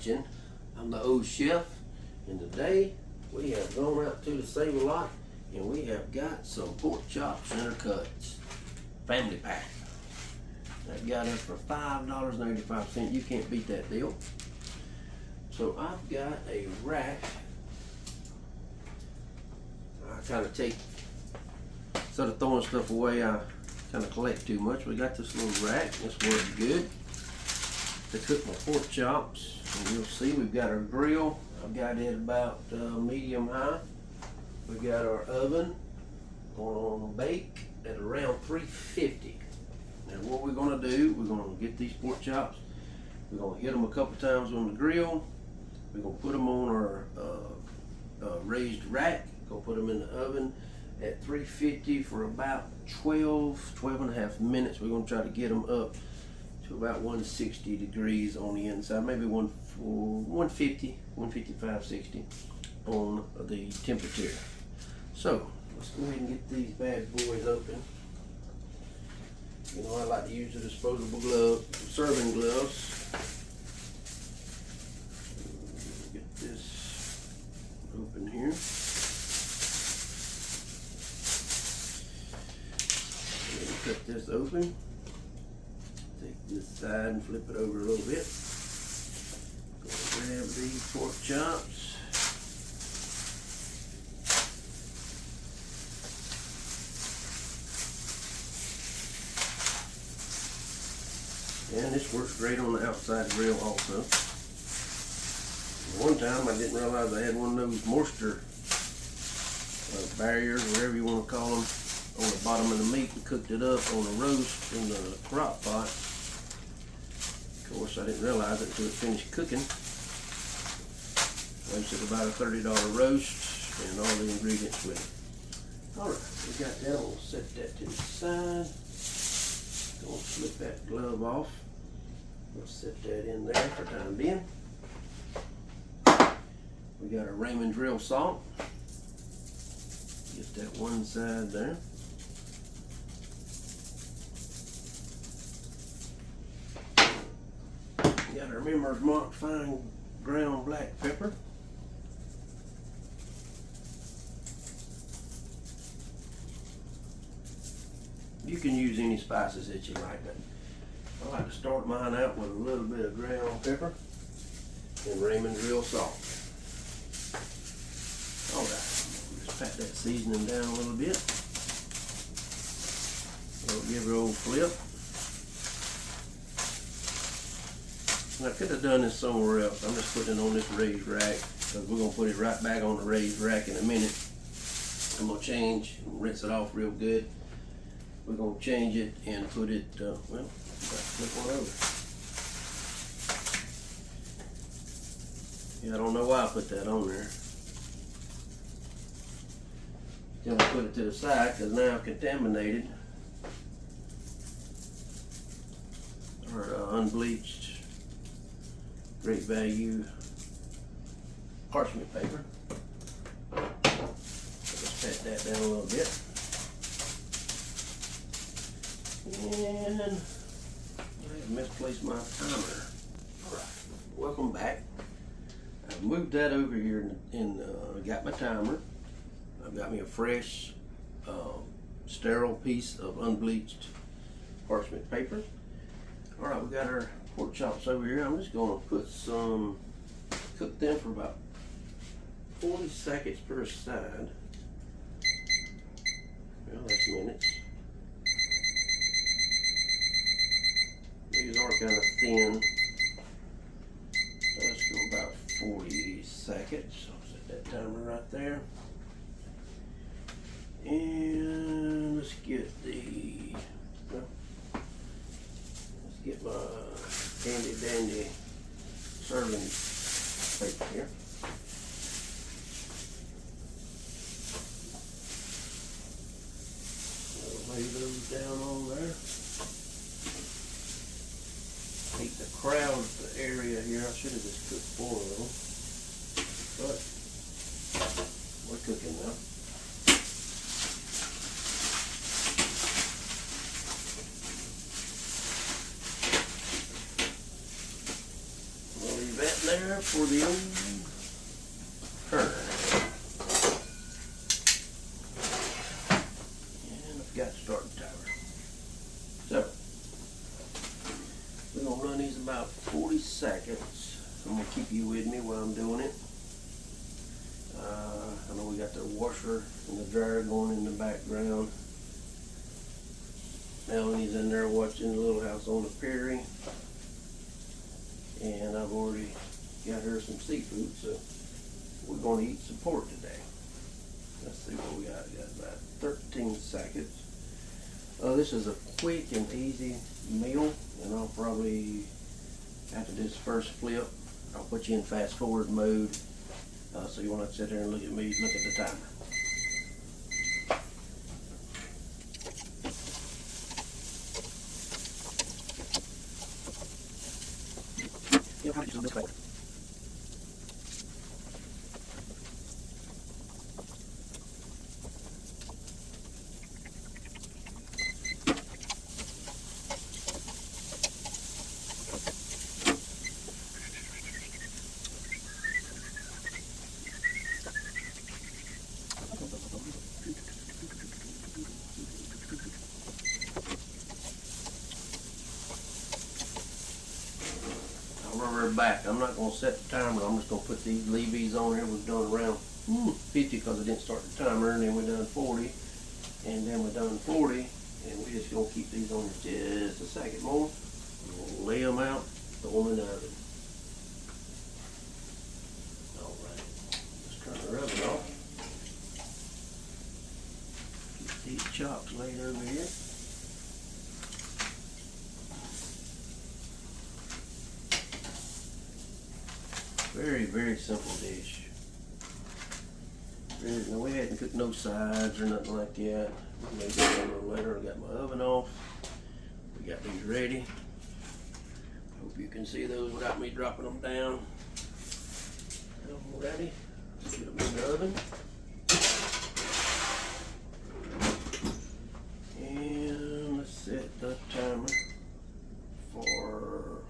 watching. I'm the old chef, and today we have gone out to the Save-A-Lot and we have got some pork chop center cuts, family pack. That got us for $5.85. You can't beat that deal. So I've got a rack. I kind of take, instead of throwing stuff away, I kind of collect too much. We got this little rack. This works good to cook my pork chops. And you'll see we've got our grill. I've got it about medium high. We got our oven on bake at around 350. Now what we're going to do, we're going to get these pork chops. We're going to hit them a couple times on the grill. We're going to put them on our raised rack. Go put them in the oven at 350 for about 12 and a half minutes. We're going to try to get them up to about 160 degrees on the inside, maybe 150, 155, 60 on the temperature. So let's go ahead and get these bad boys open. You know, I like to use the disposable glove, serving gloves. Get this open here. Cut this open. Take this side and flip it over a little bit. Grab these pork chops. And this works great on the outside grill also. One time I didn't realize I had one of those moisture barriers, whatever you want to call them, on the bottom of the meat, and cooked it up on a roast in the crock pot. Of course, I didn't realize it until it finished cooking. Roasted about a $30 roast and all the ingredients with it. Alright, we got that. We'll set that to the side. We'll slip that glove off. We'll set that in there for time being. We got our Raymond's real salt. Get that one side there. Got our Member's Mark fine ground black pepper. You can use any spices that you like, but I like to start mine out with a little bit of ground pepper and Raymond's real salt. Alright, just pat that seasoning down a little bit. We'll give it an old flip. And I could have done this somewhere else. I'm just putting it on this raised rack because we're going to put it right back on the raised rack in a minute. I'm going to change and rinse it off real good. We're going to change it and put it, well, flip one over. Yeah, I don't know why I put that on there. Then I put it to the side because now I've contaminated our unbleached great value parchment paper. Let's pat that down a little bit. And I have misplaced my timer. Alright, welcome back. I've moved that over here and got my timer. I've got me a fresh, sterile piece of unbleached parchment paper. Alright, we got our pork chops over here. I'm just going to put some, cook them for about 40 seconds per side. Well, that's minutes. These are kind of thin. Let's go about 40 seconds. I'll set that timer right there. And let's get my handy dandy serving paper here. I'll lay those down on there. Hate to crowd the area here. I should have just cooked 4 of them, but we're cooking now. We'll leave that there for the old turn. And I forgot to start the timer. So, we're going to run these about 40 seconds. I'm going to keep you with me while I'm doing it. I know we got the washer and the dryer going in the background. Melanie's in there watching the Little House on the Prairie. And I've already got her some seafood, so we're going to eat some pork today. Let's see what we got. We got about 13 seconds. This is a quick and easy meal, and I'll probably, after this first flip, I'll put you in fast forward mode, so you won't sit there and look at me, look at the timer. Back. I'm not going to set the timer. I'm just going to put these, leave these on here. We've done around 50 because I didn't start the timer, and then we done 40, and then we done 40, and we just going to keep these on just a second more. We'll lay them out, throw them in the oven. All right, let's turn the oven off. Keep these chops laid over here. Very, very simple dish. No, we hadn't cooked no sides or nothing like that. We made that a little later. I got my oven off. We got these ready. Hope you can see those without me dropping them down. Ready. Let's get them in the oven. And let's set the timer for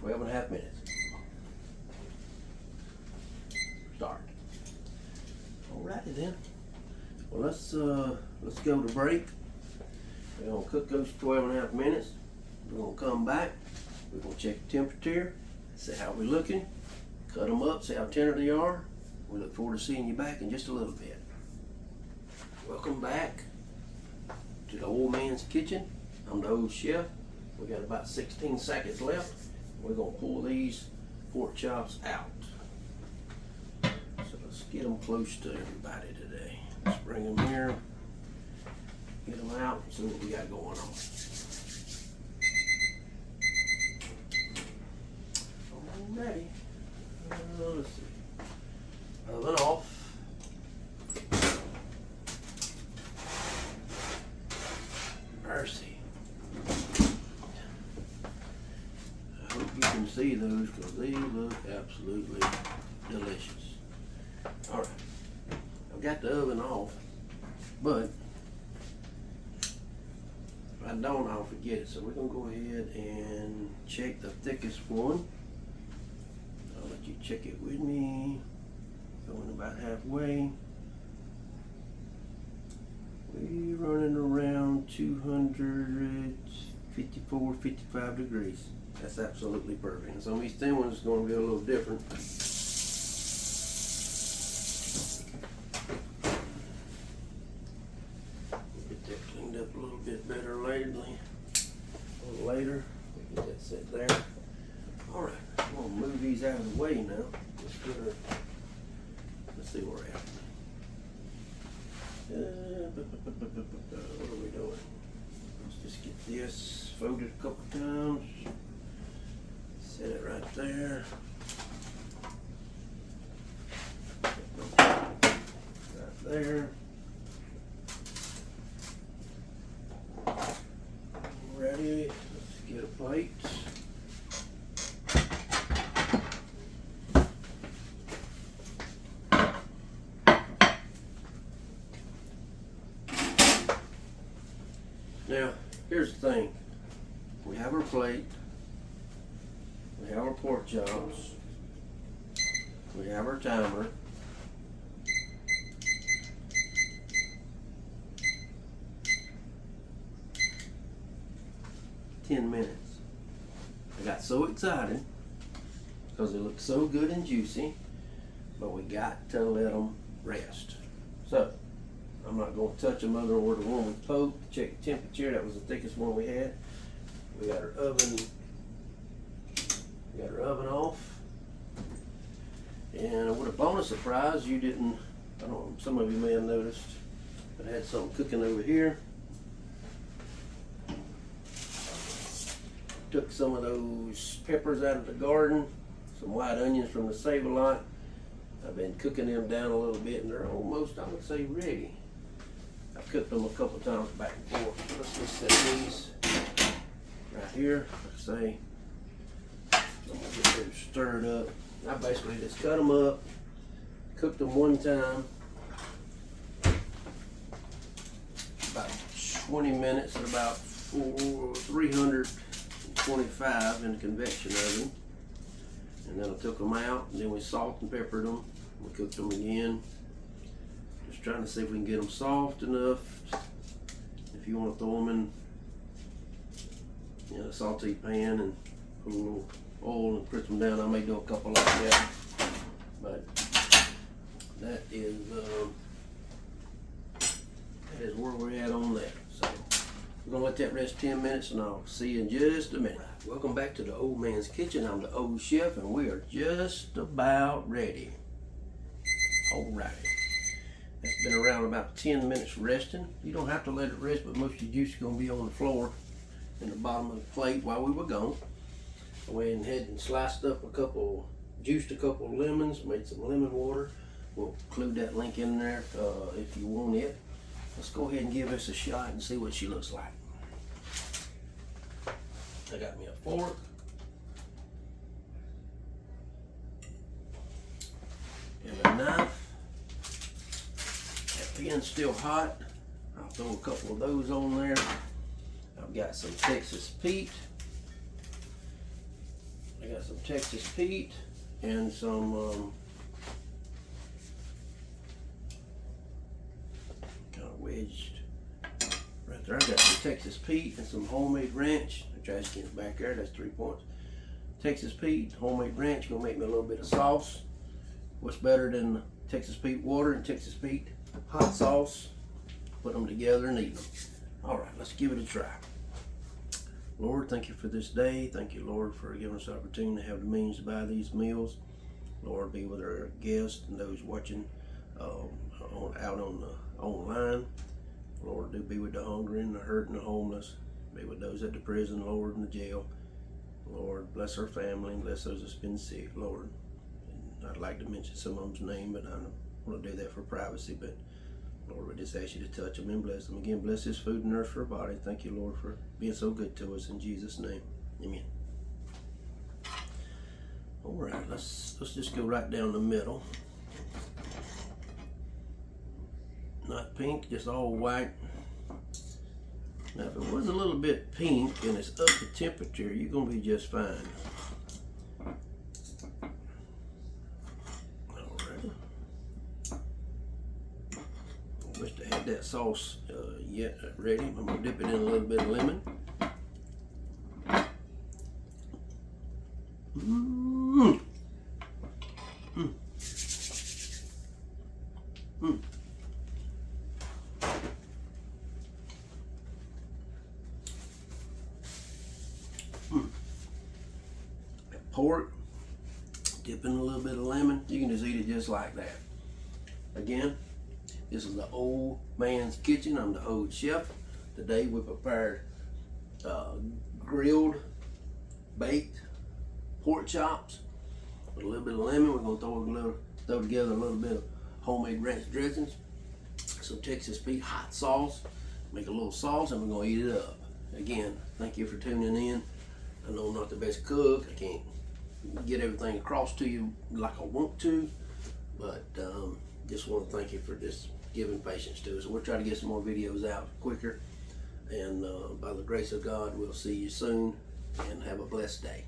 12.5 minutes. Start. Alrighty then. Well, let's go to break. We're gonna cook those 12.5 minutes. We're gonna come back. We're gonna check the temperature, see how we're looking, cut them up, see how tender they are. We look forward to seeing you back in just a little bit. Welcome back to the old man's kitchen. I'm the old chef. We got about 16 seconds left. We're gonna pull these pork chops out. So let's get them close to everybody today. Let's bring them here, get them out, and see what we got going on. Alrighty. Let's see. Oven off. Mercy. I hope you can see those because they look absolutely delicious. Alright. I've got the oven off, but if I don't, I'll forget it. So we're going to go ahead and check the thickest one. I'll let you check it with me. Going about halfway. We're running around 254, 55 degrees. That's absolutely perfect. And some of these thin ones are going to be a little different. Get that cleaned up a little bit better lately. A little later. We get that set there. Alright, I'm going to move these out of the way now. Let's see where we're at. What are we doing? Let's just get this folded a couple times. Set it right there. Right there. Ready? Let's get a plate. Now, here's the thing. We have our plate. We have our pork chops. We have our timer. $10. I got so excited because they look so good and juicy, but we got to let them rest. So, I'm not going to touch them other than the one we poked. Check the temperature. That was the thickest one we had. We got our oven. We got our oven off. And with a bonus surprise, you didn't. I don't know. Some of you may have noticed, but I had something cooking over here. Took some of those peppers out of the garden. Some white onions from the Save-A-Lot. I've been cooking them down a little bit, and they're almost, I would say, ready. I've cooked them a couple of times back and forth. Let's just set these right here. Like I say, I'm gonna get them stirred up. I basically just cut them up, cooked them one time, about 20 minutes at about 325 in the convection oven. And then I took them out, and then we salt and peppered them. We cooked them again. Just trying to see if we can get them soft enough. If you want to throw them in a saute pan and put a little oil and crisp them down, I may do a couple like that. But that is where we're at on that. So we're gonna let that rest 10 minutes, and I'll see you in just a minute. Welcome back to the Old Man's Kitchen. I'm the old chef, and we are just about ready. Alrighty. That's been around about 10 minutes resting. You don't have to let it rest, but most of your juice is going to be on the floor in the bottom of the plate while we were gone. I went ahead and sliced up juiced a couple of lemons, made some lemon water. We'll include that link in there if you want it. Let's go ahead and give this a shot and see what she looks like. I got me a fork. And a knife. That pan's still hot. I'll throw a couple of those on there. I've got some Texas Pete. I got some Texas Pete and some kind of wedged right there. I got some Texas Pete and some homemade ranch. The trash can's back there. That's 3 points. Texas Pete, homemade ranch. Gonna make me a little bit of sauce. What's better than Texas Pete water and Texas Pete hot sauce? Put them together and eat them. All right, let's give it a try. Lord, thank you for this day. Thank you, Lord, for giving us the opportunity to have the means to buy these meals. Lord, be with our guests and those watching out on the online. Lord, do be with the hungry and the hurt and the homeless. Be with those at the prison, Lord, and the jail. Lord, bless our family and bless those that's been sick, Lord. And I'd like to mention some of them's name, but I don't want to do that for privacy. But Lord, we just ask you to touch them and bless them. Again, bless this food and nourish our body. Thank you, Lord, for being so good to us. In Jesus' name, amen. All right, let's just go right down the middle. Not pink, just all white. Now, if it was a little bit pink and it's up to temperature, you're going to be just fine. Alrighty. I wish I had that sauce yet ready. I'm going to dip it in a little bit of lemon. Mmm. Mmm. Mmm. Pork, dip in a little bit of lemon. You can just eat it just like that. Again, this is the Old Man's Kitchen. I'm the old chef. Today we prepared grilled, baked pork chops with a little bit of lemon. We're gonna throw together a little bit of homemade ranch dressings, some Texas Pete hot sauce, make a little sauce, and we're gonna eat it up. Again, thank you for tuning in. I know I'm not the best cook. I can't get everything across to you like I want to, but just want to thank you for just giving patience to us. We'll try to get some more videos out quicker And by the grace of God, we'll see you soon, and have a blessed day.